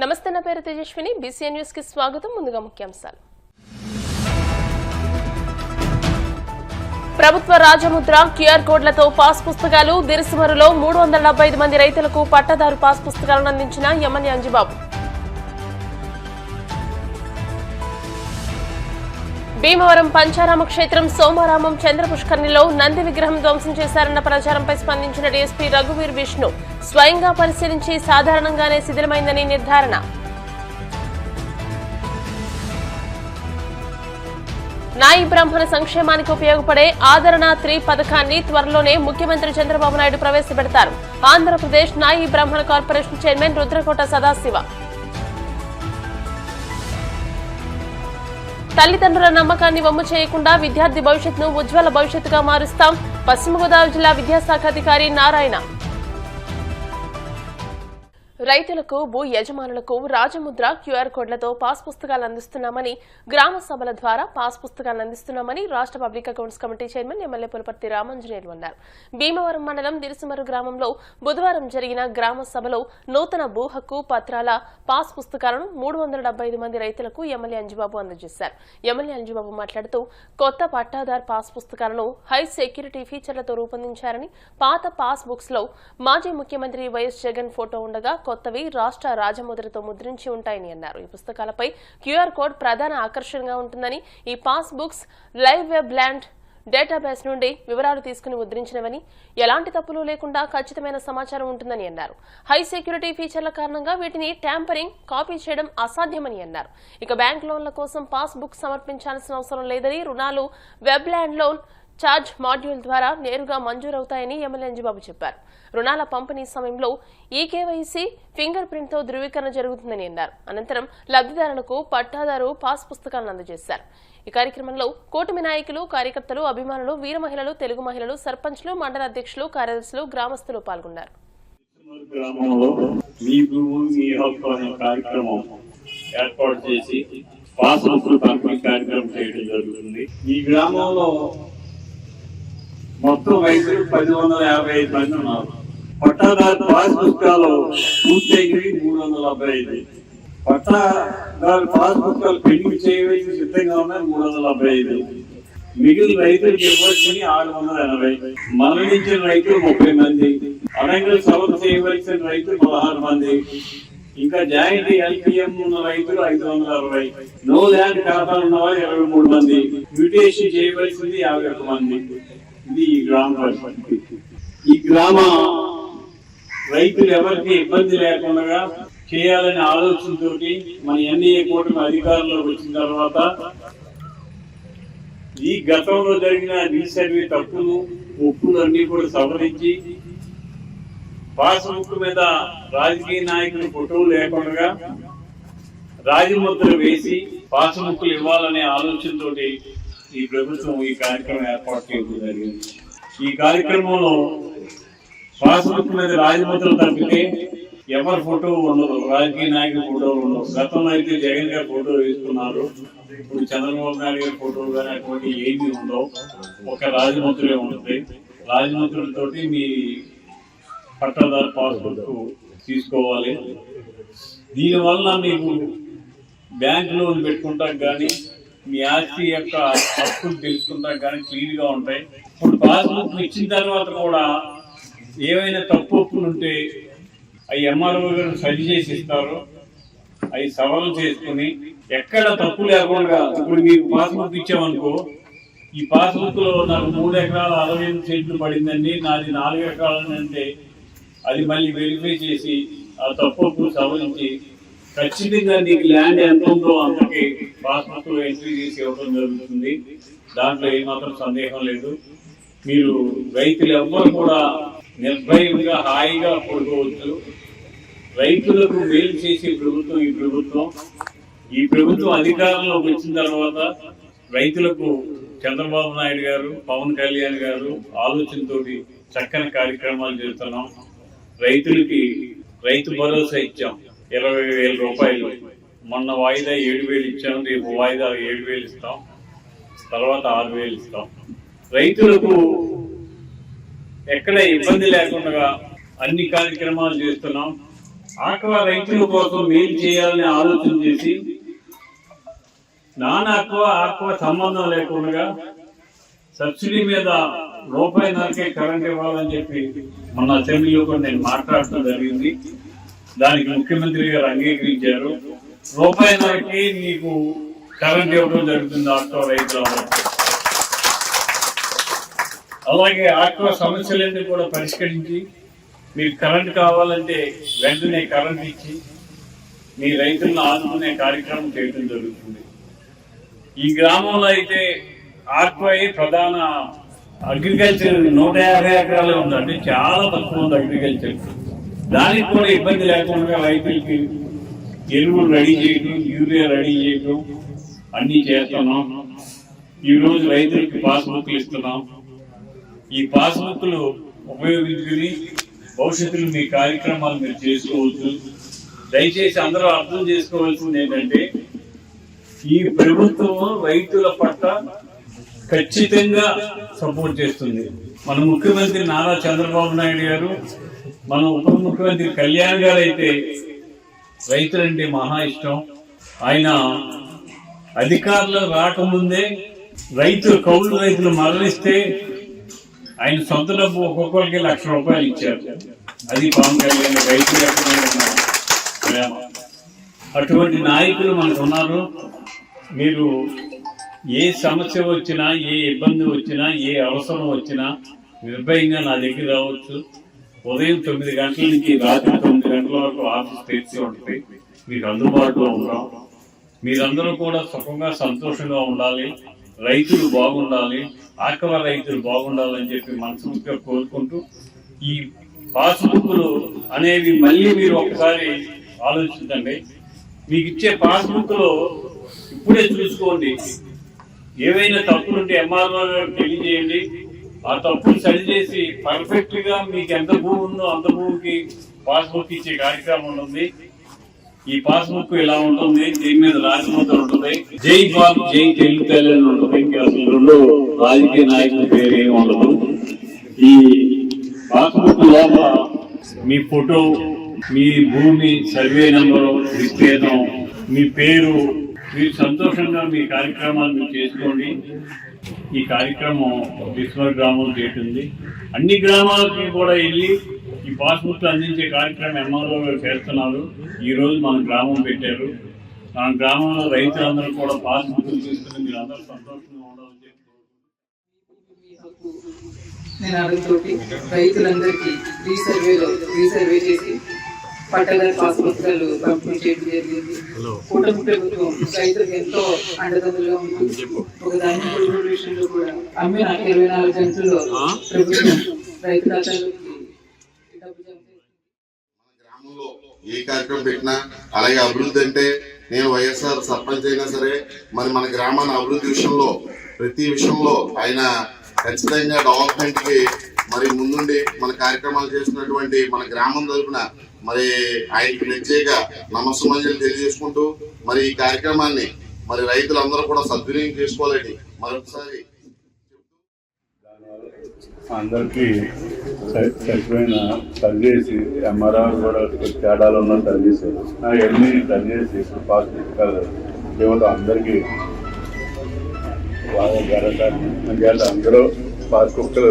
నమస్తే, నా పేరు తేజస్విని. బీసీఎన్ న్యూస్ కి స్వాగతం. ముందుగా ముఖ్యాంశాలు. ప్రభుత్వ రాజముద్ర క్యూఆర్ కోడ్లతో పాస్ పుస్తకాలు. దిరిసిమరులో 375 మంది రైతులకు పట్టాదారు పాస్ పుస్తకాలను అందించిన ఎమ్మెల్యే అంజిబాబు. భీమవరం పంచారామ క్షేత్రం సోమారామం చంద్రపుష్కరిణిలో నంది విగ్రహం ధ్వంసం చేశారన్న ప్రచారంపై స్పందించిన డీఎస్పీ రఘువీర్ విష్ణు స్వయంగా పరిశీలించి సాధారణంగానే శిథిలమైందని నిర్ధారణ. నాయి బ్రాహ్మణ సంక్షేమానికి ఉపయోగపడే ఆదరణ 3 పథకాన్ని త్వరలోనే ముఖ్యమంత్రి చంద్రబాబు నాయుడు ప్రవేశపెడతారు. ఆంధ్రప్రదేశ్ నాయి బ్రాహ్మణ కార్పొరేషన్ చైర్మన్ రుద్రకోట సదాశివ. తల్లిదండ్రుల నమ్మకాన్ని వమ్ము చేయకుండా విద్యార్థి భవిష్యత్తును ఉజ్వల భవిష్యత్తుగా మారుస్తాం. పశ్చిమ గోదావరి జిల్లా విద్యాశాఖ అధికారి నారాయణ. రైతులకు, భూ యజమానులకు రాజముద్ర క్యూఆర్ కోడ్లతో పాస్ పుస్తకాలు అందిస్తున్నామని, గ్రామ సభల ద్వారా పాస్ పుస్తకాలను అందిస్తున్నామని రాష్ట్ర public accounts committee chairman MLA Pulaparthi Ramanjaneyulu అన్నారు. భీమవరం మండలం దిరిసిమరు గ్రామంలో బుధవారం జరిగిన గ్రామ సభలో నూతన భూ హక్కు పత్రాల పాస్ పుస్తకాలను 375 మంది రైతులకు ఎమ్మెల్యే అంజిబాబు అందజేశారు. ఎమ్మెల్యే అంజిబాబు మాట్లాడుతూ కొత్త పట్టాదార్ పాస్ పుస్తకాలను హై సెక్యూరిటీ ఫీచర్లతో రూపొందించారని, పాత పాస్ బుక్స్ లో మాజీ ముఖ్యమంత్రి వైఎస్ జగన్ ఫోటో ఉండగా కొత్తవి రాష్ట్ర రాజముద్రతో ముద్రించి ఉంటాయని అన్నారు. ఈ పుస్తకాలపై క్యూఆర్ కోడ్ ప్రధాన ఆకర్షణగా ఉంటుందని, ఈ pass books live web land database నుండి వివరాలు తీసుకుని ముద్రించినవని, ఎలాంటి తప్పులు లేకుండా ఖచ్చితమైన సమాచారం ఉంటుందని అన్నారు. హై సెక్యూరిటీ ఫీచర్ల కారణంగా వీటిని ట్యాంపరింగ్, కాపీ చేయడం అసాధ్యమని అన్నారు. ఇక బ్యాంక్ లోన్ల కోసం పాస్ బుక్ సమర్పించాల్సిన అవసరం లేదని, రుణాలు web land loan charge module ద్వారా నేరుగా మంజూరవుతాయని ఎమ్మెల్యే అంజిబాబు చెప్పారు. రుణాల పంపిణీ సమయంలో ఈకేవైసీ ఫింగర్ ప్రింట్ తో ధృవీకరణ జరుగుతుందని అన్నారు. అనంతరం లబ్ధిదారులకు పట్టాదారు పాస్ పుస్తకాలను అందజేశారు. ఈ కార్యక్రమంలో కూటమి నాయకులు, కార్యకర్తలు, అభిమానులు, వీర మహిళలు, తెలుగు మహిళలు, సర్పంచ్లు, మండల అధ్యక్షులు, కార్యదర్శులు, గ్రామస్తులు పాల్గొన్నారు. ఈ గ్రామంలో మొత్తం రైతులు 1055 మంది ఉన్నారు. పట్టాదారు పాస్ పుస్తకాలు పూర్తయినవి 375. పట్టాదారు పాస్ పుస్తకాలు పెండింగ్ చేయవలసి సిద్ధంగా ఉన్నాయి 375. మిగిలిన రైతులకు ఇవ్వాల్సిన 680. మరణించిన రైతులు 30 మంది. అనంగా సవరణ చేయవలసిన రైతులు 16 మంది. ఇంకా జాయింట్ ఎల్పిఎం ఉన్న రైతులు 560. నో ల్యాండ్ ఖాతాలు ఉన్న వాళ్ళు 23 మంది. మ్యూటేషన్ చేయవలసింది 51 మంది. ఇది ఈ గ్రామ పరిస్థితి. ఈ గ్రామ రైతులు ఎవరికి ఇబ్బంది లేకుండా చేయాలనే ఆలోచనతో మన ఎన్డీఏ కూటమి అధికారంలోకి వచ్చిన తర్వాత ఈ గతంలో జరిగిన రీసర్వే తప్పులు, ఒప్పులు అన్ని కూడా సవరించి పాస్బుక్ మీద రాజకీయ నాయకులు ఫోటోలు లేకుండా రాజముద్ర వేసి పాస్బుక్లు ఇవ్వాలనే ఆలోచనతో ఈ ప్రభుత్వం ఈ కార్యక్రమం ఏర్పాటు చేయడం జరిగింది. ఈ కార్యక్రమంలో పాస్బుక్ మీద రాజముద్ర తప్పితే ఎవరి ఫోటో ఉండదు, రాజకీయ నాయకుల ఫోటోలు ఉండవు. గతంలో అయితే జగన్ గారి ఫోటో వేసుకున్నారు. ఇప్పుడు చంద్రబాబు నాయుడు గారి ఫోటోలు కానీ అటువంటి ఏమీ ఉండవు. ఒక రాజముద్రే ఉంటుంది. రాజముద్రలతోటి మీ పట్టాదారు పాస్బుక్ తీసుకోవాలి. దీనివల్ల మీకు బ్యాంక్ లోన్ పెట్టుకుంటానికి కానీ, మీ ఆస్తి యొక్క హక్కులు తెలుసుకుంటానికి కానీ క్లియర్గా ఉంటాయి. ఇప్పుడు పాస్బుక్ ఇచ్చిన తర్వాత కూడా ఏమైనా తప్పు ఒప్పులు ఉంటే అవి ఎంఆర్ఓ గారు సరి చేసి ఇస్తారు. అవి సవరణ చేసుకుని ఎక్కడ తప్పు లేకుండా, ఇప్పుడు మీకు పాస్బుక్ ఇచ్చామనుకో, ఈ పాస్బుక్ లో నాకు 3 ఎకరాల 68 సెంట్లు పడిందండి, నాది 4 ఎకరాలు అంటే అది మళ్ళీ వెరిఫై చేసి ఆ తప్పు సవరించి ఖచ్చితంగా నీకు ల్యాండ్ ఎంత ఉందో అంతకి పాస్బుక్ లో ఎంట్రీ చేసి ఇవ్వడం జరుగుతుంది. దాంట్లో ఏమాత్రం సందేహం లేదు. మీరు రైతులు ఎవ్వరు కూడా నిర్భయంగా హాయిగా పడుకోవచ్చు. రైతులకు మేలు చేసే ప్రభుత్వం ఈ ప్రభుత్వం. ఈ ప్రభుత్వం అధికారంలోకి వచ్చిన తర్వాత రైతులకు చంద్రబాబు నాయుడు గారు, పవన్ కళ్యాణ్ గారు ఆలోచనతో చక్కని కార్యక్రమాలు చేస్తున్నాం. రైతులకి రైతు భరోసా ఇచ్చాం 20,000 రూపాయలు. మొన్న వాయిదా 7,000 ఇచ్చాం. రేపు వాయిదా 7,000 ఇస్తాం. తర్వాత 6,000 ఇస్తాం. రైతులకు ఎక్కడ ఇబ్బంది లేకుండా అన్ని కార్యక్రమాలు చేస్తున్నాం. ఆక్వా రైతుల కోసం మేలు చేయాలని ఆలోచన చేసి నాన్ ఆక్వా సంబంధం లేకుండా సబ్సిడీ మీద రూపాయిన్నరకే కరెంట్ ఇవ్వాలని చెప్పి మన అసెంబ్లీలో కూడా నేను మాట్లాడటం జరిగింది. దానికి ముఖ్యమంత్రి గారు అంగీకరించారు. రూపాయిన్నరకి మీకు కరెంట్ ఇవ్వడం జరుగుతుంది ఆక్వా రైతుల. అలాగే ఆక్వా సమస్యలన్నీ కూడా పరిష్కరించి మీకు కరెంట్ కావాలంటే వెంటనే కరెంట్ ఇచ్చి మీ రైతులను ఆదుకునే కార్యక్రమం చేయడం జరుగుతుంది. ఈ గ్రామంలో అయితే ఆక్వాయి ప్రధాన అగ్రికల్చర్ 150 ఎకరాలే ఉందండి. చాలా తక్కువ ఉంది అగ్రికల్చర్. దానికి కూడా ఇబ్బంది లేకుండా రైతులకి ఎరువులు రెడీ చేయడం, యూరియా రెడీ చేయడం అన్ని చేస్తున్నాం. ఈ రోజు రైతులకి పాస్బుక్లు ఇస్తున్నాం. ఈ పాస్బుక్లు ఉపయోగించుకుని భవిష్యత్తులో మీ కార్యక్రమాలు మీరు చేసుకోవచ్చు. దయచేసి అందరూ అర్థం చేసుకోవాల్సింది ఏంటంటే ఈ ప్రభుత్వం రైతుల పట్ల ఖచ్చితంగా సపోర్ట్ చేస్తుంది. మన ముఖ్యమంత్రి నారా చంద్రబాబు నాయుడు గారు, మన ఉప ముఖ్యమంత్రి కళ్యాణ్ గారు అయితే రైతులంటే మహా ఇష్టం. ఆయన అధికారులు రాకముందే కౌలు రైతులు మరణిస్తే ఆయన సొంత డబ్బు ఒక్కొక్కరికి ₹1,00,000 ఇచ్చారు. అది పవన్ కళ్యాణ్ రైతులు ప్రేమ. అటువంటి నాయకులు మనకు ఉన్నారు. మీరు ఏ సమస్య వచ్చినా, ఏ ఇబ్బంది వచ్చినా, ఏ అవసరం వచ్చినా నిర్భయంగా నా దగ్గర రావచ్చు. ఉదయం 9 గంటల నుంచి రాత్రి 9 గంటల వరకు ఆఫీస్ తెరిచి ఉంటుంది. మీకు అందుబాటులో ఉంటాం. మీరందరూ కూడా సుఖంగా సంతోషంగా ఉండాలి, రైతులు బాగుండాలి, ఆక్వా రైతులు బాగుండాలని చెప్పి మనస్ఫూర్తిగా కోరుకుంటూ ఈ పాస్బుక్లు అనేవి మళ్ళీ మీరు ఒకసారి ఆలోచించండి. మీకు ఇచ్చే పాస్బుక్ లో ఇప్పుడే చూసుకోండి. ఏవైనా తప్పులుంటే ఎంఆర్ఓ గారు తెలియజేయండి. ఆ తప్పులు సరిచేసి పర్ఫెక్ట్ గా మీకు ఎంత భూమి ఉందో అంత భూమికి పాస్బుక్ ఇచ్చే కార్యక్రమం ఉంది. ఈ పాస్బుక్ ఇలా ఉంటుంది. దీని మీద రాజముద్ర ఉంటుంది. జై బాబు జై తెలుగు తల్లి అని ఉంటుంది. అసలు 2 రాజకీయ నాయకుల పేరు ఏమి ఉండదు. ఈ పాస్బుక్ లోపల మీ ఫోటో, మీ భూమి సర్వే నెంబరు, విస్తీర్ణం, మీ పేరు, మీరు సంతోషంగా మీ కార్యక్రమాలు మీరు చేసుకోండి. ఈ కార్యక్రమం విశ్వ గ్రామంలో చేస్తుంది. అన్ని గ్రామాలకి కూడా వెళ్ళి ఈ పాస్బుక్లు అందించే కార్యక్రమం ఎంఆర్ఓ గారు చేస్తున్నారు. ఈ రోజు మన గ్రామం పెట్టారు. మన గ్రామంలో రైతులందరూ కూడా పాస్బుక్లు తీసుకుని మీరు అందరూ సంతోషంగా ఉండాలని చెప్పి నినాదంతోటి రైతులందరికీ రీసర్వే చేసి పట్టదారి పాస్బుక్లు పంపిణీ చేయడం జరిగింది. కూటమి ప్రభుత్వం రైతులకు ఎంతో అండదండలుగా ఉంది. ఒక ధాన్యం కొనుగోలు విషయంలో కూడా అమ్మిన 24 గంటల్లో ప్రభుత్వం రైతు ఖాతాలోకి డబ్బు జమ చేస్తుంది. గ్రామంలో ఏ కార్యక్రమం పెట్టినా, అలాగే అభివృద్ధి అంటే నేను వైఎస్ఆర్ సర్పంచ్ అయినా సరే మరి మన గ్రామాన్ని అభివృద్ధి విషయంలో ప్రతి విషయంలో ఆయన ఖచ్చితంగా డెవలప్మెంట్ కి మరి ముందుండి మన కార్యక్రమాలు చేస్తున్నటువంటి మన గ్రామం తరఫున మరి ఆయనకి ప్రత్యేక నమస్సుమంజలు తెలియజేసుకుంటూ మరి ఈ కార్యక్రమాన్ని మరి రైతులందరూ కూడా సద్వినియోగం చేసుకోవాలని మరొకసారి అందరికీ సరిపోయిన సర్జేసి ఎంఆర్ఆర్ కూడా తేడాలు ఉన్న సర్జేసారు. అవన్నీ సర్జేసి ఇప్పుడు పాస్బుక్ ఇవ్వడం అందరికీ బాగా జరగాలి. అందరూ పాస్బుక్లు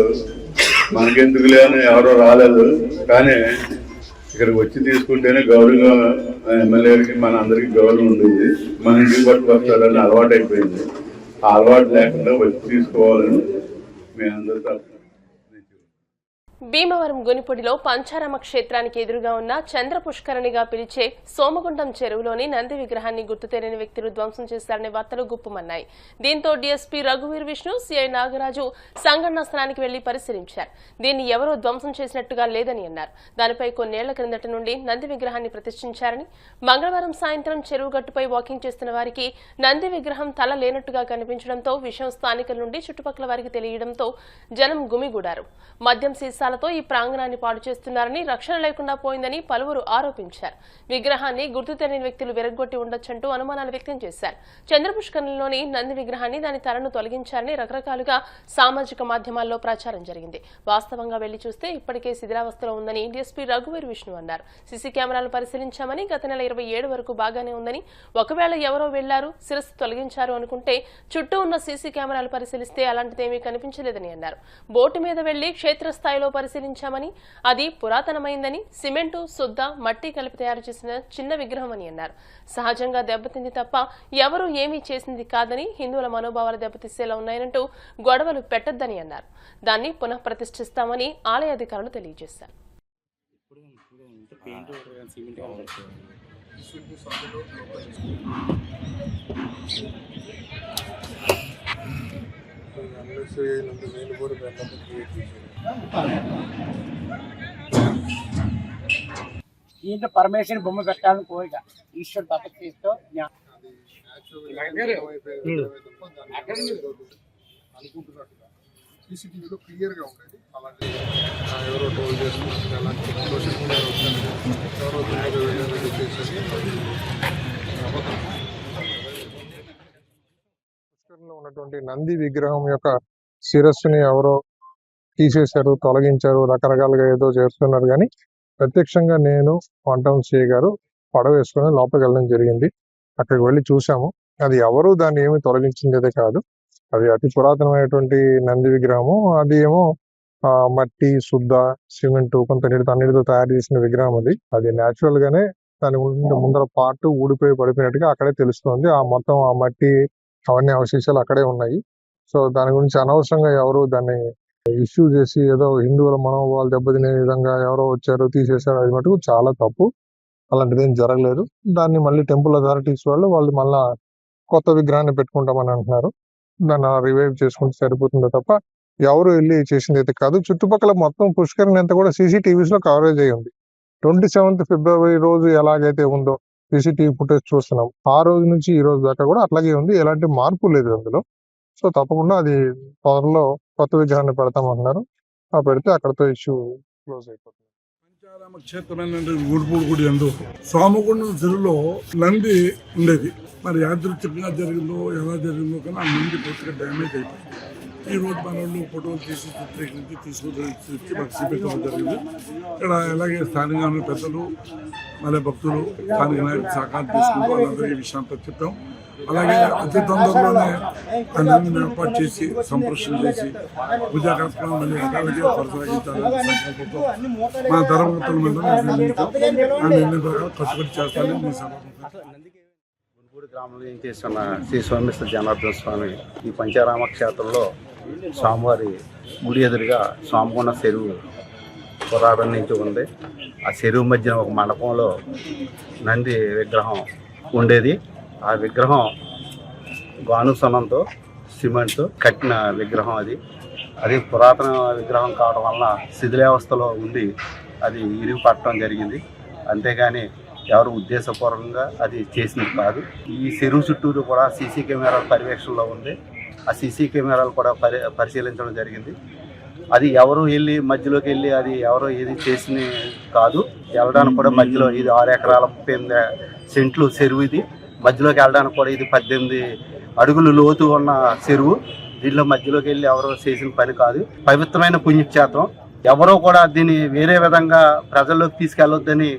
మనకెందుకులే అని ఎవరో రాలేదు, కానీ ఇక్కడికి వచ్చి తీసుకుంటేనే గౌరవంగా ఎమ్మెల్యేకి మన అందరికీ గౌరవం ఉండేది. మన ఇంటికి పట్టుకొస్తారని అలవాటు అయిపోయింది. ఆ అలవాటు లేకుండా వచ్చి తీసుకోవాలని మీ అందరితో. భీమవరం గునిపొడిలో పంచారామ క్షేత్రానికి ఎదురుగా ఉన్న చంద్ర పుష్కరణిగా పిలిచే సోమగుండం చెరువులోని నంది విగ్రహాన్ని గుర్తు తెలియని వ్యక్తులు ధ్వంసం చేశారనే వార్తలు గుప్పుమన్నాయి. దీంతో డీఎస్పీ రఘువీర్ విష్ణు, సిఐ నాగరాజు సంఘటనా స్థలానికి వెళ్లి పరిశీలించారు. దీన్ని ఎవరో ధ్వంసం చేసినట్టుగా లేదని అన్నారు. దానిపై కొన్నేళ్ల క్రిందట నుండి నంది విగ్రహాన్ని ప్రతిష్ఠించారని, మంగళవారం సాయంత్రం చెరువు గట్టుపై వాకింగ్ చేస్తున్న వారికి నంది విగ్రహం తల లేనట్టుగా కనిపించడంతో విషయం స్థానికుల నుండి చుట్టుపక్కల వారికి తెలియడంతో జనం గుమిగూడారు. మద్యం సీసా, ఆదేశాలతో ఈ ప్రాంగణాన్ని పాడు చేస్తున్నారని, రక్షణ లేకుండా పోయిందని పలువురు ఆరోపించారు. విగ్రహాన్ని గుర్తు తెలియని వ్యక్తులు విరగ్గొట్టి ఉండొచ్చంటూ అనుమానాలు వ్యక్తం చేశారు. చంద్రపుష్కరంలోని నంది విగ్రహాన్ని, దాని తలను తొలగించారని రకరకాలుగా సామాజిక మాధ్యమాల్లో ప్రచారం జరిగింది. వాస్తవంగా వెళ్లి చూస్తే ఇప్పటికే శిథిలావస్థలో ఉందని డీఎస్పీ రఘువీర్ విష్ణు అన్నారు. సీసీ కెమెరాలు పరిశీలించామని, గత నెల 27 వరకు బాగానే ఉందని, ఒకవేళ ఎవరో వెళ్లారు, శిరస్సు తొలగించారు అనుకుంటే చుట్టూ ఉన్న సీసీ కెమెరాలు పరిశీలిస్తే అలాంటిదేమీ కనిపించలేదని అన్నారు. బోటు మీద వెళ్లి క్షేత్రస్థాయిలో పరిశీలించామని, అది పురాతనమైందని, సిమెంటు, సుద్ద, మట్టి కలిపి తయారు చేసిన చిన్న విగ్రహం అని అన్నారు. సహజంగా దెబ్బతింది తప్ప ఎవరూ ఏమీ చేసింది కాదని, హిందువుల మనోభావాలు దెబ్బతీసేలా ఉన్నాయనంటూ గొడవలు పెట్టొద్దని అన్నారు. దాన్ని పునః ప్రతిష్ఠిస్తామని ఆలయ అధికారులు తెలియజేశారు. దీంట్లో పరమేశ్వరి బొమ్మ పెట్టాలని కోరిక ఈశ్వర్ తపస్సుతో సీసీటీవీలో క్లియర్గా ఉండేది. అలాంటి ఎవరో టోల్ చేస్తున్నారు, అలాంటి సోషల్ మీడియాలో ఎవరో చేసేసి పుష్కరంలో ఉన్నటువంటి నంది విగ్రహం యొక్క శిరస్సుని ఎవరో తీసేశారు, తొలగించారు, రకరకాలుగా ఏదో చేస్తున్నారు. కానీ ప్రత్యక్షంగా నేను వంటవంశీ గారు పడవ వేసుకుని లోపలికి వెళ్ళడం జరిగింది. అక్కడికి వెళ్ళి చూసాము. అది ఎవరు దాన్ని ఏమి తొలగించిందే కాదు, అది అతి పురాతనమైనటువంటి నంది విగ్రహము. అది ఏమో మట్టి, శుద్ధ, సిమెంట్, కొంత నీటితో తయారు చేసిన విగ్రహం. అది న్యాచురల్ గానే దాని ముందర పార్ట్ ఊడిపోయి పడిపోయినట్టుగా అక్కడే తెలుస్తోంది. ఆ మొత్తం ఆ మట్టి అవన్నీ అవశేషాలు అక్కడే ఉన్నాయి. సో దాని గురించి అనవసరంగా ఎవరు దాన్ని ఇష్యూ చేసి ఏదో హిందువుల మనోభావాలు దెబ్బతినే విధంగా ఎవరో వచ్చారు తీసేశారు, అది మటుకు చాలా తప్పు. అలాంటిది ఏం జరగలేదు. దాన్ని మళ్ళీ టెంపుల్ అథారిటీస్ వాళ్ళు మళ్ళా కొత్త విగ్రహాన్ని పెట్టుకుంటామని అంటున్నారు. దాన్ని రివైవ్ చేసుకుంటే సరిపోతుందో తప్ప ఎవరు వెళ్ళి చేసింది అయితే కాదు. చుట్టుపక్కల మొత్తం పుష్కరిణి అంతా కూడా CCTVs లో కవరేజ్ అయ్యి ఉంది. 27th ఫిబ్రవరి రోజు ఎలాగైతే ఉందో CCTV ఫుటేజ్ చూస్తున్నాం, ఆ రోజు నుంచి ఈ రోజు దాకా కూడా అట్లాగే ఉంది. ఎలాంటి మార్పు లేదు అందులో. సో తప్పకుండా అది త్వరలో కొత్త విగ్రహాన్ని పెడతామంటున్నారు. పెడితే అక్కడతో ఇష్యూ క్లోజ్ అయిపోతుంది. పంచారామ క్షేత్రమైన ఊడుపూడి గుడి అందు స్వామిగుండం చెరువులో నంది ఉండేది. మరి యాదృచ్ఛికంగా జరిగిందో ఎలా జరిగిందో కానీ ఆ నంది పూర్తిగా డ్యామేజ్ అయిపోయింది. ఈ రోజు మన వాళ్ళు ఫోటోలు తీసి చిత్రీకరించి తీసుకొచ్చి మాకు చూపించడం జరిగింది. ఇక్కడ అలాగే స్థానిక పెద్దలు, మళ్ళీ భక్తులు, స్థానిక నాయకులు సహకారం తీసుకుంటూ వాళ్ళందరికీ ఈ విషయంతో చెప్పాం. అలాగే అతి తొందరలోనే అందరిని ఏర్పాటు చేసి సంప్రక్షణ చేసి పూజా కార్యక్రమం మళ్ళీ యథావిధిగా కొనసాగించాలని సంకల్పంతో మా ధర్మకర్తల మీద కట్టుబడి చేస్తానని మీ సభ గ్రామంలో ఏం చేస్తున్న శ్రీ సోమేశ్వర జనార్దన స్వామి ఈ పంచారామ క్షేత్రంలో స్వామివారి గుడి ఎదురుగా స్వామిగుండ చెరువు పురాణం నుంచి ఉంది. ఆ చెరువు మధ్యన ఒక మండపంలో నంది విగ్రహం ఉండేది. ఆ విగ్రహం గానుసనంతో సిమెంట్తో కట్టిన విగ్రహం. అది పురాతన విగ్రహం కావడం వలన శిథిలావస్థలో ఉండి అది ఇరుగు పట్టడం జరిగింది. అంతేగాని ఎవరు ఉద్దేశపూర్వకంగా అది చేసింది కాదు. ఈ చెరువు చుట్టూరు కూడా సీసీ కెమెరాల పర్యవేక్షణలో ఉంది. ఆ సీసీ కెమెరాలు కూడా పరిశీలించడం జరిగింది. అది ఎవరు వెళ్ళి మధ్యలోకి వెళ్ళి అది ఎవరో ఏది చేసింది కాదు. వెళ్ళడానికి కూడా మధ్యలో ఇది 6 ఎకరాల 38 సెంట్లు చెరువు. ఇది మధ్యలోకి వెళ్ళడానికి కూడా ఇది 18 అడుగులు లోతు ఉన్న చెరువు. దీనిలో మధ్యలోకి వెళ్ళి ఎవరో చేసిన పని కాదు. పవిత్రమైన పుణ్యక్షేత్రం. ఎవరో కూడా దీన్ని వేరే విధంగా ప్రజల్లోకి తీసుకెళ్ళొద్దని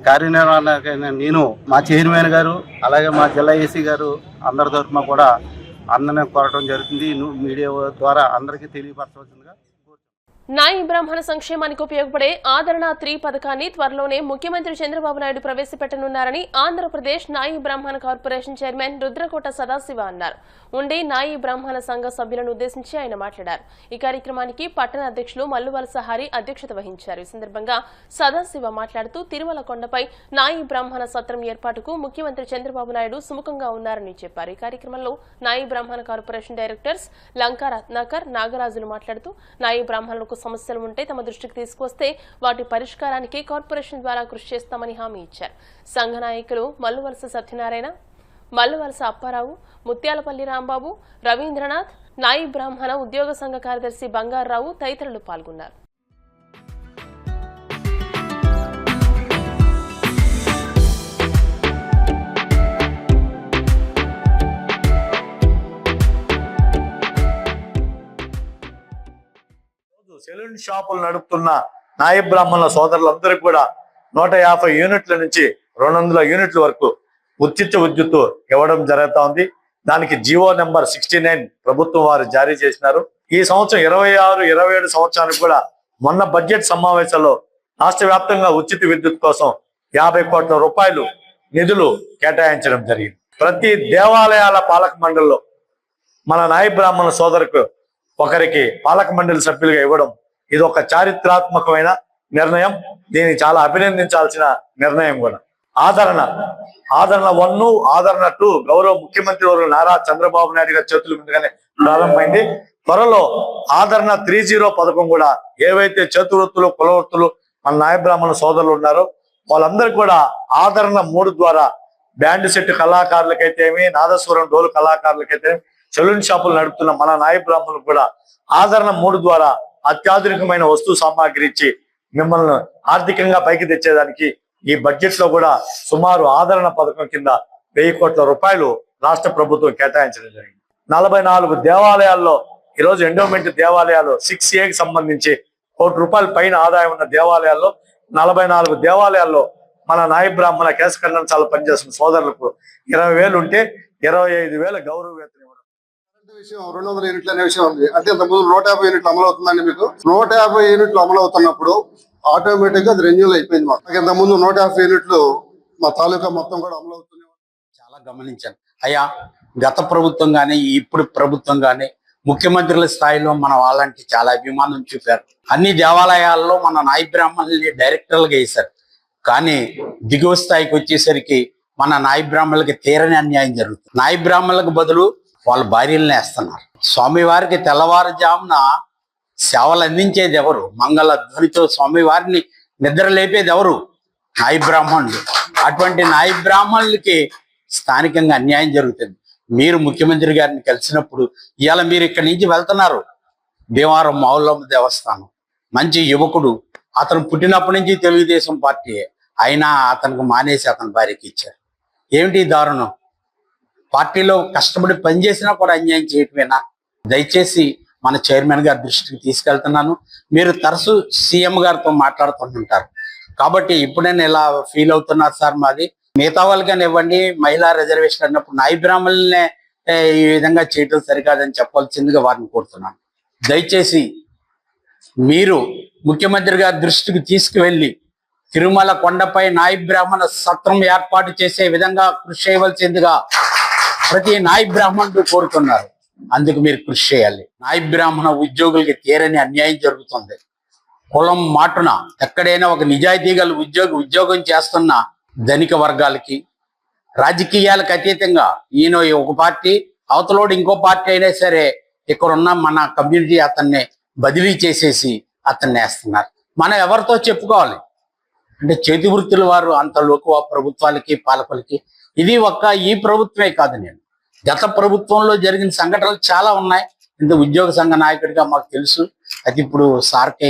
కార్యనిర్వహణ నేను, మా చైర్మన్ గారు, అలాగే మా జిల్లా ఏసీ గారు అందరి తరఫున కూడా అందరినీ కోరటం జరుగుతుంది. మీడియా ద్వారా అందరికీ తెలియపరచవలసిందిగా. నాయి బ్రాహ్మణ సంక్షేమానికి ఉపయోగపడే ఆదరణ 3 పథకాన్ని త్వరలోనే ముఖ్యమంత్రి చంద్రబాబు నాయుడు ప్రవేశపెట్టనున్నారని ఆంధ్రప్రదేశ్ నాయి బ్రాహ్మణ కార్పొరేషన్ చైర్మన్ రుద్రకోట సదాశివ అన్నారు. ఉండే నాయి బ్రాహ్మణ సంఘ సభ్యులను ఉద్దేశించి ఆయన మాట్లాడారు. ఈ కార్యక్రమానికి పట్టణ అధ్యక్షులు మల్లువలస హరి అధ్యక్షత వహించారు. ఈ సందర్భంగా సదాశివ మాట్లాడుతూ తిరుమల కొండపై నాయి బ్రాహ్మణ సత్రం ఏర్పాటుకు ముఖ్యమంత్రి చంద్రబాబు నాయుడు సుముఖంగా ఉన్నారని చెప్పారు. ఈ కార్యక్రమంలో నాయి బ్రాహ్మణ కార్పొరేషన్ డైరెక్టర్స్ లంకా రత్నాకర్, నాగరాజులు మాట్లాడుతూ నాయి బ్రాహ్మణులకు సమస్యలు ఉంటే తమ దృష్టికి తీసుకొస్తే వాటి పరిష్కారానికి కార్పొరేషన్ ద్వారా కృషి చేస్తామని హామీ ఇచ్చారు. సంఘ నాయకులు మల్లువలస సత్యనారాయణ, మల్లువలస అప్పారావు, ముత్యాలపల్లి రాంబాబు, రవీంద్రనాథ్, నాయి బ్రాహ్మణ ఉద్యోగ సంఘ కార్యదర్శి బంగారావు తదితరులు పాల్గొన్నారు. సెలూన్ షాపులు నడుపుతున్న నాయ బ్రాహ్మణుల సోదరులందరికీ కూడా 150 యూనిట్ల నుంచి 200 యూనిట్ల వరకు ఉచిత విద్యుత్తు ఇవ్వడం జరుగుతూ ఉంది. దానికి జీవో నెంబర్ 69 ప్రభుత్వం వారు జారీ చేసినారు. ఈ సంవత్సరం 26-27 సంవత్సరానికి కూడా మొన్న బడ్జెట్ సమావేశంలో రాష్ట్ర వ్యాప్తంగా ఉచిత విద్యుత్ కోసం 50 కోట్ల రూపాయలు నిధులు కేటాయించడం జరిగింది. ప్రతి దేవాలయాల పాలక మండలిలో మన నాయ బ్రాహ్మణ సోదరుకు ఒకరికి పాలక మండలి సభ్యులుగా ఇవ్వడం ఇది ఒక చారిత్రాత్మకమైన నిర్ణయం. దీన్ని చాలా అభినందించాల్సిన నిర్ణయం కూడా. ఆదరణ 1, ఆదరణ 2 గౌరవ ముఖ్యమంత్రి వారు నారా చంద్రబాబు నాయుడు గారి చేతుల మీదుగానే ప్రారంభమైంది. త్వరలో ఆదరణ 30 పథకం కూడా ఏవైతే చేతివృత్తులు కులవృత్తులు మన నాయ బ్రాహ్మణ సోదరులు ఉన్నారో వాళ్ళందరికీ కూడా ఆదరణ 3 ద్వారా బ్యాండ్ సెట్ కళాకారులకైతేమి, నాదస్వరం డోలు కళాకారులకైతే, సెలూన్ షాపులు నడుపుతున్న మన నాయ బ్రాహ్మణులకు కూడా ఆదరణ 3 ద్వారా అత్యాధునికమైన వస్తు సామాగ్రి ఇచ్చి మిమ్మల్ని ఆర్థికంగా పైకి తెచ్చేదానికి ఈ బడ్జెట్ లో కూడా సుమారు ఆదరణ పథకం కింద 1000 కోట్ల రూపాయలు రాష్ట్ర ప్రభుత్వం కేటాయించడం జరిగింది. 44 దేవాలయాల్లో ఈరోజు ఎండోమెంట్ దేవాలయాలు 6Aకి సంబంధించి 1 కోటి రూపాయల పైన ఆదాయం ఉన్న దేవాలయాల్లో 44 దేవాలయాల్లో మన నాయ బ్రాహ్మణ కేశఖండనశాల పనిచేస్తున్న సోదరులకు 20,000 ఉంటే 25,000 గౌరవ వేతనం ఇవ్వడం. విషయం 200 యూనిట్లు అనే విషయం ఉంది. అంటే ఇంతకుముందు 150 యూనిట్లు అమలు అవుతుందండి. మీకు 150 యూనిట్లు అమలు అవుతున్నప్పుడు ఆటోమేటిక్ గా అది రెన్యూల్ అయిపోయింది. మాకు ఇంతకుముందు 150 యూనిట్లు మా తాలూకా మొత్తం కూడా అమలు అవుతుంది. చాలా గమనించాను అయ్యా. గత ప్రభుత్వం కానీ ఇప్పుడు ప్రభుత్వం కానీ ముఖ్యమంత్రుల స్థాయిలో మన వాళ్ళంటే చాలా అభిమానం చూపారు. అన్ని దేవాలయాల్లో మన నాయ బ్రాహ్మణుల్ని డైరెక్టర్లుగా వేశారు. కానీ దిగువ స్థాయికి వచ్చేసరికి మన నాయ బ్రాహ్మణులకి తీరని అన్యాయం జరుగుతుంది. నాయ బ్రాహ్మణులకు బదులు వాళ్ళ భార్యలను వేస్తున్నారు. స్వామివారికి తెల్లవారుజామున సేవలు అందించేది ఎవరు? మంగళ ధ్వనితో స్వామివారిని నిద్ర లేపేది ఎవరు? నాయ బ్రాహ్మణులు. అటువంటి నాయ బ్రాహ్మణులకి స్థానికంగా అన్యాయం జరుగుతుంది. మీరు ముఖ్యమంత్రి గారిని కలిసినప్పుడు ఇవాళ మీరు ఇక్కడి నుంచి వెళ్తున్నారు భీమవరం మావులమ్మ దేవస్థానం, మంచి యువకుడు, అతను పుట్టినప్పటి నుంచి తెలుగుదేశం పార్టీ, అయినా అతనికి మానేసి అతని భార్యకి ఇచ్చారు. ఏమిటి దారుణం? పార్టీలో కష్టపడి పనిచేసినా కూడా అన్యాయం చేయటమేనా? దయచేసి మన చైర్మన్ గారి దృష్టికి తీసుకెళ్తున్నాను. మీరు తరచూ సీఎం గారితో మాట్లాడుతుంటారు కాబట్టి ఇప్పుడైనా ఇలా ఫీల్ అవుతున్నారు సార్. మాది మిగతా వాళ్ళకైనా ఇవ్వండి, మహిళా రిజర్వేషన్ అన్నప్పుడు నాయ బ్రాహ్మణులనే ఈ విధంగా చేయటం సరికాదని చెప్పాల్సిందిగా వారిని కోరుతున్నాను. దయచేసి మీరు ముఖ్యమంత్రి గారి దృష్టికి తీసుకువెళ్ళి తిరుమల కొండపై నాయ బ్రాహ్మణ సత్రం ఏర్పాటు చేసే విధంగా కృషి చేయవలసిందిగా ప్రతి నాయ బ్రాహ్మణుడు కోరుతున్నారు. అందుకు మీరు కృషి చేయాలి. నాయ బ్రాహ్మణ ఉద్యోగులకి తీరని అన్యాయం జరుగుతుంది. కులం మాటున ఎక్కడైనా ఒక నిజాయితీ గల ఉద్యోగం చేస్తున్న ధనిక వర్గాలకి, రాజకీయాలకు అతీతంగా ఈయన ఒక పార్టీ అవతలోడు ఇంకో పార్టీ అయినా సరే ఇక్కడున్న మన కమ్యూనిటీ అతన్ని బదిలీ చేసేసి అతన్ని వేస్తున్నారు. మనం ఎవరితో చెప్పుకోవాలి? అంటే చేతి వృత్తుల వారు అంత లోకువ ప్రభుత్వాలకి పాలకులకి. ఇది ఈ ప్రభుత్వమే కాదు, నేను గత ప్రభుత్వంలో జరిగిన సంఘటనలు చాలా ఉన్నాయి. ఇంత ఉద్యోగ సంఘ నాయకుడిగా మాకు తెలుసు. అది ఇప్పుడు సార్కి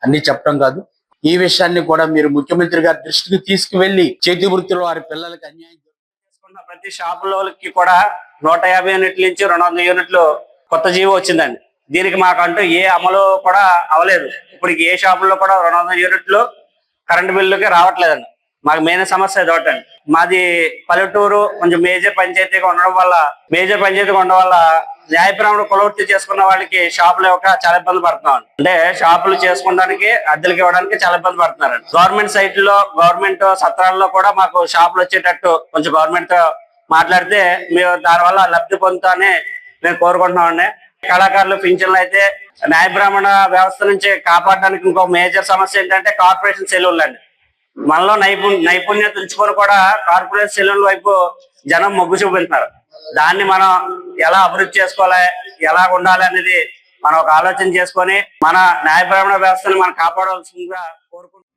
అన్ని చెప్పడం కాదు. ఈ విషయాన్ని కూడా మీరు ముఖ్యమంత్రి గారి దృష్టికి తీసుకువెళ్ళి చేతి వృత్తిలో వారి పిల్లలకి అన్యాయం చేసుకున్న ప్రతి షాపులోకి కూడా 150 యూనిట్ల నుంచి 200 యూనిట్లు కొత్త జీవో వచ్చిందండి. దీనికి మాకంటూ ఏ అమలు కూడా అవలేదు. ఇప్పుడు ఏ షాపుల్లో కూడా 200 యూనిట్లు కరెంటు బిల్లుకి రావట్లేదండి. మాకు మెయిన్ సమస్య ఇది ఒకటండి. మాది పల్లెటూరు, కొంచెం మేజర్ పంచాయతీగా ఉండడం వల్ల న్యాయప్రాముడు కులవృత్తి చేసుకున్న వాళ్ళకి షాపులు ఇవ్వక చాలా ఇబ్బంది పడుతున్నాం. అంటే షాపులు చేసుకోవడానికి అద్దెలకి ఇవ్వడానికి చాలా ఇబ్బంది పడుతున్నారండి. గవర్నమెంట్ సైట్లో, గవర్నమెంట్ సత్రాల్లో కూడా మాకు షాపులు వచ్చేటట్టు కొంచెం గవర్నమెంట్ తో మాట్లాడితే మేము దానివల్ల లబ్ధి పొందుతామని మేము కోరుకుంటున్నామండి. కళాకారులు పింఛన్లు అయితే న్యాయ బ్రాహ్మణ వ్యవస్థ నుంచి కాపాడడానికి ఇంకో మేజర్ సమస్య ఏంటంటే కార్పొరేషన్ సెలూన్లు అండి. మనలో నైపుణ్యత ఉంచుకొని కూడా కార్పొరేట్ సెలూన్ల వైపు జనం మొగ్గు చూపుతున్నారు. దాన్ని మనం ఎలా అభివృద్ధి చేసుకోవాలి, ఎలా ఉండాలి అనేది మనం ఒక ఆలోచన చేసుకొని మన న్యాయ బ్రాహ్మణ వ్యవస్థను మనం కాపాడవలసిందిగా కోరుకుంటున్నాం.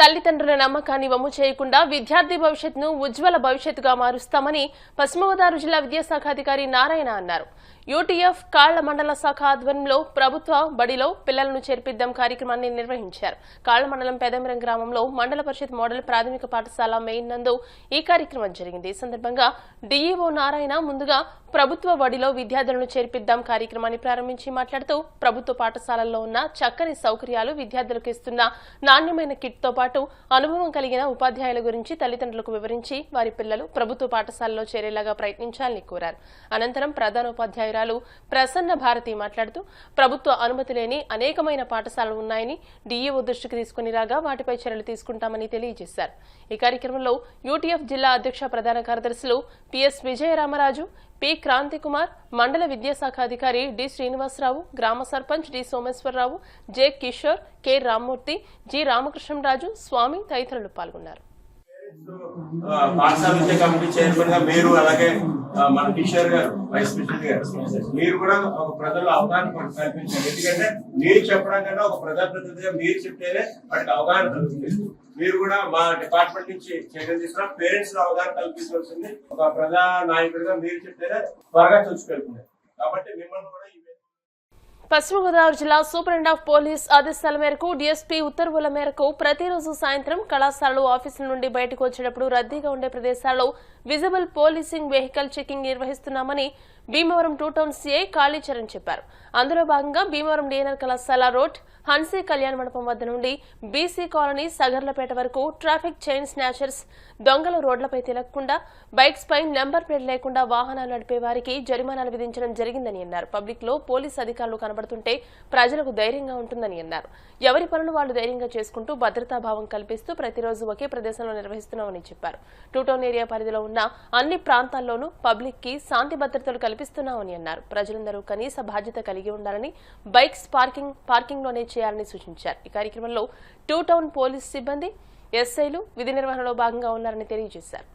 తల్లిదండ్రుల నమ్మకాన్ని వమ్ము చేయకుండా విద్యార్థి భవిష్యత్తును ఉజ్వల భవిష్యత్తుగా మారుస్తామని పశ్చిమ గోదావరి జిల్లా విద్యాశాఖ అధికారి నారాయణ అన్నారు. యూటీఎఫ్ కాళ్ల మండల శాఖ ఆధ్వర్యంలో ప్రభుత్వ బడిలో పిల్లలను చేర్పిద్దాం కార్యక్రమాన్ని నిర్వహించారు. కాళ్ల మండలం పెదమిరం గ్రామంలో మండల పరిషత్ మోడల్ ప్రాథమిక పాఠశాల మెయిన్ నందు ఈ కార్యక్రమం జరిగింది. ఈ సందర్భంగా డీఈఓ నారాయణ ముందుగా ప్రభుత్వ బడిలో విద్యార్థులను చేర్పిద్దాం కార్యక్రమాన్ని ప్రారంభించి మాట్లాడుతూ ప్రభుత్వ పాఠశాలల్లో ఉన్న చక్కని సౌకర్యాలు, విద్యార్థులకు ఇస్తున్న నాణ్యమైన కిట్ తో పాటు అనుభవం కలిగిన ఉపాధ్యాయుల గురించి తల్లిదండ్రులకు వివరించి వారి పిల్లలు ప్రభుత్వ పాఠశాలలో చేరేలాగా ప్రయత్నించాలని కోరారు. అనంతరం ప్రధానోపాధ్యాయురాలు ప్రసన్న భారతి మాట్లాడుతూ ప్రభుత్వ అనుమతి లేని అనేకమైన పాఠశాలలు ఉన్నాయని డీఈఓ దృష్టికి తీసుకుని రాగా వాటిపై చర్యలు తీసుకుంటామని తెలియజేశారు. ఈ కార్యక్రమంలో యూటీఎఫ్ జిల్లా అధ్యక్ష ప్రధాన కార్యదర్శులు పిఎస్ విజయరామరాజు, పి క్రాంతి కుమార్, మండల విద్యాశాఖ అధికారి డి శ్రీనివాసరావు, గ్రామ sarpanch D Someswararao, J Kishore, K Rammurthy, G Ramakrishnaraju, Swamy తదితరులు పాల్గొన్నారు. పాఠశాల విద్యా కమిటీ చైర్మన్ గా మీరు, అలాగే మన కిషోర్ గారు వైస్ ప్రెసిడెంట్ గారు, మీరు కూడా ఒక ప్రజల్లో అవగాహన కల్పించండి. ఎందుకంటే మీరు చెప్పడం కన్నా ఒక ప్రజాప్రతినిధిగా మీరు చెప్తేనే వాటికి అవగాహన కలుగుతుంది. మీరు కూడా మా డిపార్ట్మెంట్ నుంచి చర్యలు తీసుకున్న పేరెంట్స్ లో అవగాహన కల్పించవలసింది. ఒక ప్రజా నాయకుడిగా మీరు చెప్తేనే త్వరగా చూసుకెళ్తుంది. కాబట్టి మిమ్మల్ని కూడా పశ్చిమ గోదావరి జిల్లా సూపరింటెండెంట్ ఆఫ్ పోలీస్ ఆదేశాల మేరకు డీఎస్పీ ఉత్తర్వుల మేరకు ప్రతిరోజు సాయంత్రం కళాశాలలు, ఆఫీసుల నుండి బయటకు వచ్చేటప్పుడు రద్దీగా ఉండే ప్రదేశాల్లో విజిబుల్ పోలీసింగ్ వెహికల్ చెకింగ్ నిర్వహిస్తున్నామని భీమవరం 2 టౌన్ సీఐ కాళీచరణ్ చెప్పారు. అందులో భాగంగా భీమవరం డిఎన్ఆర్ కళాశాల రోడ్, హన్సీ కళ్యాణ మండపం వద్ద నుండి బీసీ కాలనీ, సగర్లపేట వరకు ట్రాఫిక్ చైన్ స్నాచర్స్, దొంగలు రోడ్లపై తిరగకుండా, బైక్స్ పై నెంబర్ ప్లేట్ లేకుండా వాహనాలు నడిపే వారికి జరిమానాలు విధించడం జరిగిందని అన్నారు. పబ్లిక్ లో పోలీస్ అధికారులు కనబడుతుంటే ప్రజలకు ధైర్యంగా ఉంటుందని అన్నారు. ఎవరి పనులు వాళ్లు ధైర్యంగా చేసుకుంటూ భద్రతాభావం కల్పిస్తూ ప్రతిరోజు ఒకే ప్రదేశంలో నిర్వహిస్తున్నామని చెప్పారు. 2 టౌన్ ఏరియా పరిధిలో ఉన్న అన్ని ప్రాంతాల్లోనూ పబ్లిక్ కి శాంతి భద్రతలు కల్పిస్తున్నామని అన్నారు. ప్రజలందరూ కనీస బాధ్యత కలిగి ఉండాలని, బైక్స్ పార్కింగ్ లోనే చేయాలని సూచించారు. ఈ కార్యక్రమంలో 2 టౌన్ పోలీస్ సిబ్బంది, ఎస్ఐలు విధి నిర్వహణలో భాగంగా ఉన్నారని తెలియజేశారు.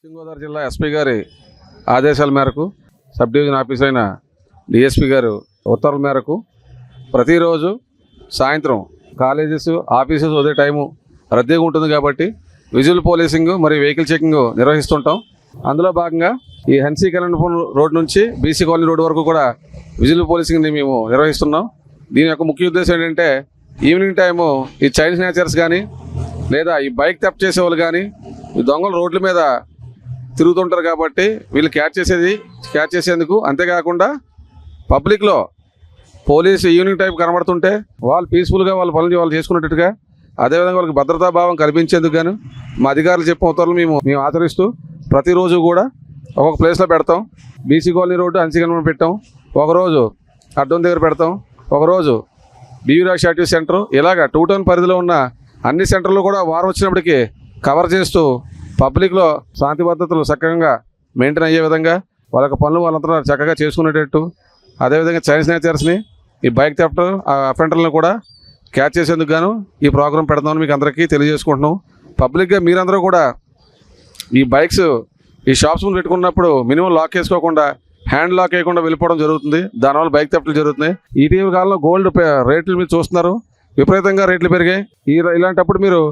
పశ్చిమ గోదావరి జిల్లా ఎస్పీ గారి ఆదేశాల మేరకు సబ్ డివిజన్ ఆఫీసర్ అయిన డిఎస్పీ గారు ఉత్తర్వుల మేరకు ప్రతిరోజు సాయంత్రం కాలేజెస్ ఆఫీసెస్ ఉదయం టైము రద్దీగా ఉంటుంది కాబట్టి విజువల్ పోలీసింగ్ మరియు వెహికల్ చెకింగ్ నిర్వహిస్తుంటాం. అందులో భాగంగా ఈ హన్సీ కళ్యాణపురం రోడ్ నుంచి బీసీ కాలనీ రోడ్ వరకు కూడా విజువల్ పోలీసింగ్ని మేము నిర్వహిస్తున్నాం. దీని యొక్క ముఖ్య ఉద్దేశం ఏంటంటే ఈవినింగ్ టైము ఈ చైల్డ్ స్నాచర్స్ కానీ లేదా ఈ బైక్ థెఫ్ట్ చేసేవాళ్ళు కానీ ఈ దొంగలు రోడ్ల మీద తిరుగుతుంటారు కాబట్టి వీళ్ళు క్యాచ్ చేసేందుకు, అంతేకాకుండా పబ్లిక్లో పోలీసు ఈవినింగ్ టైం కనబడుతుంటే వాళ్ళు పీస్ఫుల్గా వాళ్ళ పనులు వాళ్ళు చేసుకున్నట్టుగా, అదేవిధంగా వాళ్ళకి భద్రతాభావం కల్పించేందుకు గాను మా అధికారులు చెప్పిన ఉత్తర్వులు మేము ఆచరిస్తూ ప్రతిరోజు కూడా ఒక్కొక్క ప్లేస్లో పెడతాం. బీసీ కాలనీ రోడ్డు హన్సీకరణం పెట్టాం, ఒకరోజు అడ్డం దగ్గర పెడతాం, ఒకరోజు బీవీరాజ్ షార్టివ్ సెంటర్, ఇలాగ 2 టౌన్ పరిధిలో ఉన్న అన్ని సెంటర్లు కూడా వారం వచ్చినప్పటికీ కవర్ చేస్తూ పబ్లిక్లో శాంతి భద్రతలు చక్కగా మెయింటైన్ అయ్యే విధంగా వాళ్ళ యొక్క పనులు వాళ్ళంతా చక్కగా చేసుకునేటట్టు, అదేవిధంగా చైల్డ్ స్నాచర్స్ని ఈ బైక్ థెఫ్ట్ అఫెండర్లను కూడా క్యాచ్ చేసేందుకు గాను ఈ ప్రోగ్రాం పెడతామని మీకు అందరికీ తెలియజేసుకుంటున్నాం. పబ్లిక్గా మీరందరూ కూడా ఈ బైక్స్ ఈ షాప్స్ ముందు పెట్టుకున్నప్పుడు మినిమం లాక్ వేసుకోకుండా హ్యాండ్ లాక్ వేయకుండా వెళ్ళిపోవడం జరుగుతుంది. దానివల్ల బైక్ థెఫ్ట్లు జరుగుతున్నాయి. ఇటీవల కాలంలో గోల్డ్ రేట్లు మీరు చూస్తున్నారు, విపరీతంగా రేట్లు పెరిగాయి. ఇలాంటప్పుడు మీరు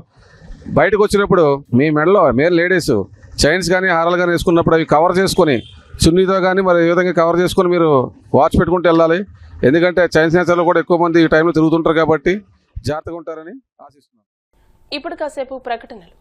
బయటకు వచ్చినప్పుడు మీ మెడలో మేల్ లేడీస్ చైన్స్ కానీ హారాలు కానీ వేసుకున్నప్పుడు అవి కవర్ చేసుకొని చున్నీతో కానీ మరి ఏ విధంగా కవర్ చేసుకొని మీరు వాచ్ పెట్టుకుంటూ వెళ్ళాలి. ఎందుకంటే చైన్స్ నేచర్లో కూడా ఎక్కువ మంది ఈ టైంలో తిరుగుతుంటారు కాబట్టి జాగ్రత్తగా ఉంటారని ఆశిస్తున్నాను. ఇప్పుడు కాసేపు ప్రకటనలు.